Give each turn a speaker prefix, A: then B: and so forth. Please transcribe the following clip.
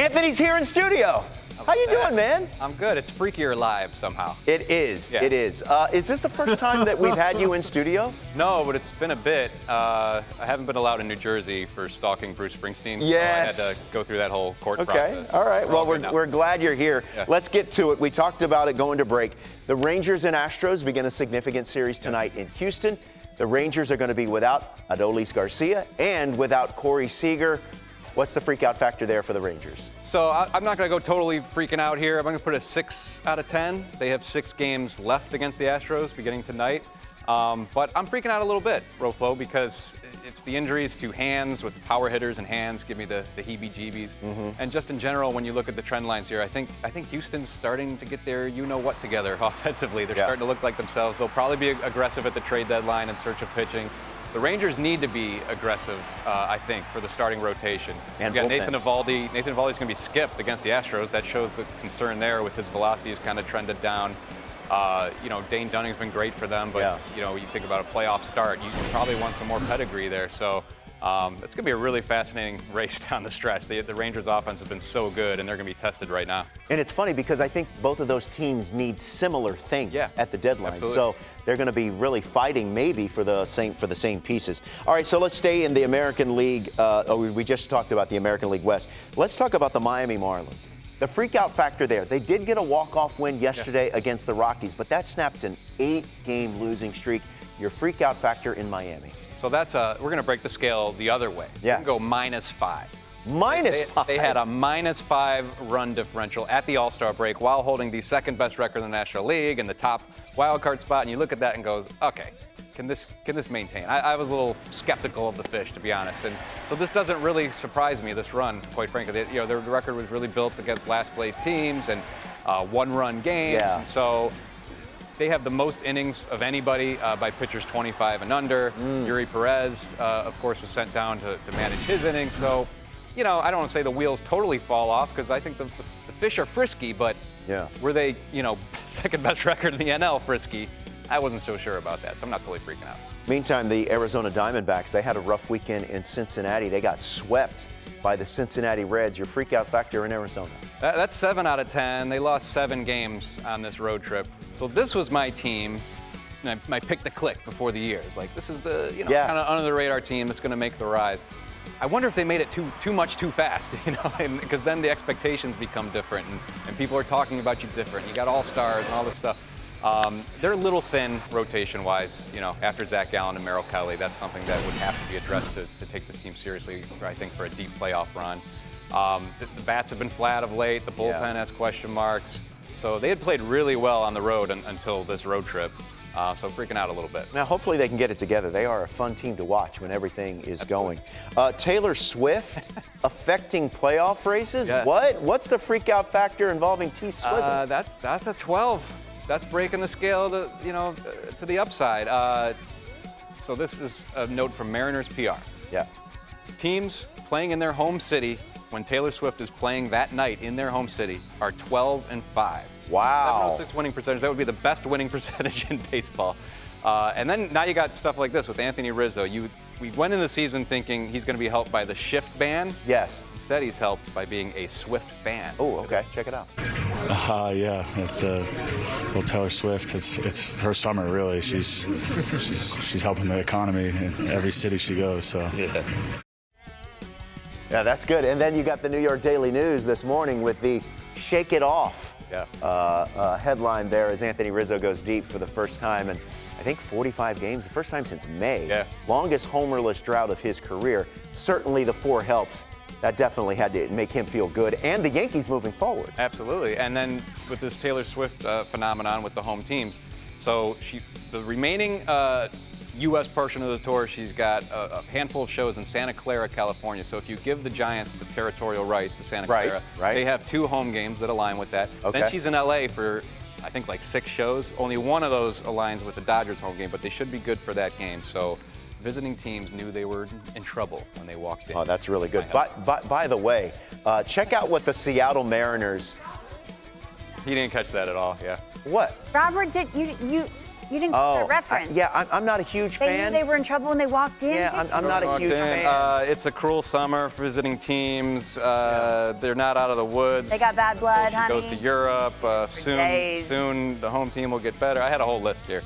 A: Anthony's here in studio. How you doing, man?
B: I'm good. It's freakier live somehow.
A: It is.
B: Yeah.
A: It is. Is this the first time that we've had you in studio?
B: No, but it's been a bit. I haven't been allowed in New Jersey for stalking Bruce Springsteen.
A: Yes.
B: So I had to go through that whole court
A: Okay.
B: process.
A: All right. Well,
B: good now.
A: we're glad you're here.
B: Yeah.
A: Let's get to it. We talked about it going to break. The Rangers and Astros begin a significant series tonight in Houston. The Rangers are going to be without Adolis Garcia and without Corey Seager. What's the freak out factor there for the Rangers?
B: So I'm not going to go totally freaking out here. I'm going to put a 6 out of 10. They have 6 games left against the Astros beginning tonight. But I'm freaking out a little bit, Roflo, because it's the injuries to hands with power hitters and hands give me the heebie-jeebies. And just in general, when you look at the trend lines here, I think Houston's starting to get their you-know-what together offensively. They're starting to look like themselves. They'll probably be aggressive at the trade deadline in search of pitching. The Rangers need to be aggressive, I think, for the starting rotation.
A: And
B: You've got
A: bullpen.
B: Nathan Eovaldi. Nathan Eovaldi's going to be skipped against the Astros. That shows the concern there with his velocity has kind of trended down. Dane Dunning's been great for them, but you think about a playoff start, you probably want some more pedigree there. So it's going to be a really fascinating race down the stretch. The Rangers' offense has been so good, and they're going to be tested right now.
A: And it's funny because I think both of those teams need similar things at the deadline.
B: Absolutely.
A: So they're going to be really fighting maybe for the same pieces. All right, so let's stay in the American League. We just talked about the American League West. Let's talk about the Miami Marlins. The freak out factor there. They did get a walk-off win yesterday against the Rockies, but that snapped an 8-game losing streak. Your freak out factor in Miami.
B: So that's we're going to break the scale the other way.
A: Yeah.
B: We can go -5.
A: -5.
B: They had a -5 run differential at the All-Star break while holding the second best record in the National League and the top wild card spot. And you look at that and goes, okay, can this maintain? I was a little skeptical of the fish, to be honest. And so this doesn't really surprise me, this run, quite frankly. The record was really built against last place teams and one-run games.
A: Yeah.
B: And so they have the most innings of anybody by pitchers 25 and under. Yuri Perez, of course, was sent down to manage his innings. So, I don't want to say the wheels totally fall off because I think the fish are frisky, but were they, second best record in the NL frisky? I wasn't so sure about that, so I'm not totally freaking out.
A: Meantime, the Arizona Diamondbacks, they had a rough weekend in Cincinnati. They got swept by the Cincinnati Reds. Your freak out factor in Arizona?
B: That's 7 out of 10. They lost 7 games on this road trip. So this was my team. My pick to click before the year. It's like, this is the kind of under the radar team that's going to make the rise. I wonder if they made it too much too fast, because then the expectations become different and people are talking about you different. You got all-stars and all this stuff. They're a little thin rotation-wise, after Zach Gallen and Merrill Kelly. That's something that would have to be addressed to take this team seriously, I think, for a deep playoff run. The bats have been flat of late. The bullpen has question marks. So they had played really well on the road until this road trip. So freaking out a little bit.
A: Now, hopefully they can get it together. They are a fun team to watch when everything is going. Taylor Swift affecting playoff races?
B: Yeah.
A: What's the freak out factor involving T Swizzle?
B: That's a 12. That's breaking the scale to the upside. So this is a note from Mariners PR.
A: Yeah.
B: Teams playing in their home city when Taylor Swift is playing that night in their home city are 12-5.
A: Wow.
B: 706 winning percentage. That would be the best winning percentage in baseball. And then now you got stuff like this with Anthony Rizzo. We went into the season thinking he's going to be helped by the shift ban.
A: Yes.
B: Instead, he's helped by being a Swift fan.
A: Oh, okay. Check it out.
C: Well, Taylor Swift, it's her summer, really. She's helping the economy in every city she goes. So.
A: Yeah, that's good. And then you got the New York Daily News this morning with the Shake It Off headline there as Anthony Rizzo goes deep for the first time in, I think, 45 games, the first time since May.
B: Yeah.
A: Longest homerless drought of his career. Certainly the 4 helps. That definitely had to make him feel good. And the Yankees moving forward.
B: Absolutely. And then with this Taylor Swift phenomenon with the home teams, so the remaining U.S. portion of the tour, she's got a handful of shows in Santa Clara, California. So if you give the Giants the territorial rights to Santa Clara, they have 2 home games that align with that.
A: Okay.
B: Then she's in L.A. for, I think, like 6 shows. Only one of those aligns with the Dodgers home game, but they should be good for that game. So visiting teams knew they were in trouble when they walked in.
A: Oh, that's really good. By the way, check out what the Seattle Mariners.
B: He didn't catch that at all, yeah.
A: What?
D: Robert, You didn't give us a reference.
A: I'm not a huge
D: They
A: fan.
D: knew they were in trouble when they walked in.
A: Yeah, I'm not a huge fan.
B: It's a cruel summer for visiting teams. They're not out of the woods.
D: They got bad blood,
B: She
D: honey.
B: goes to Europe.
D: days.
B: Soon the home team will get better. I had a whole list here.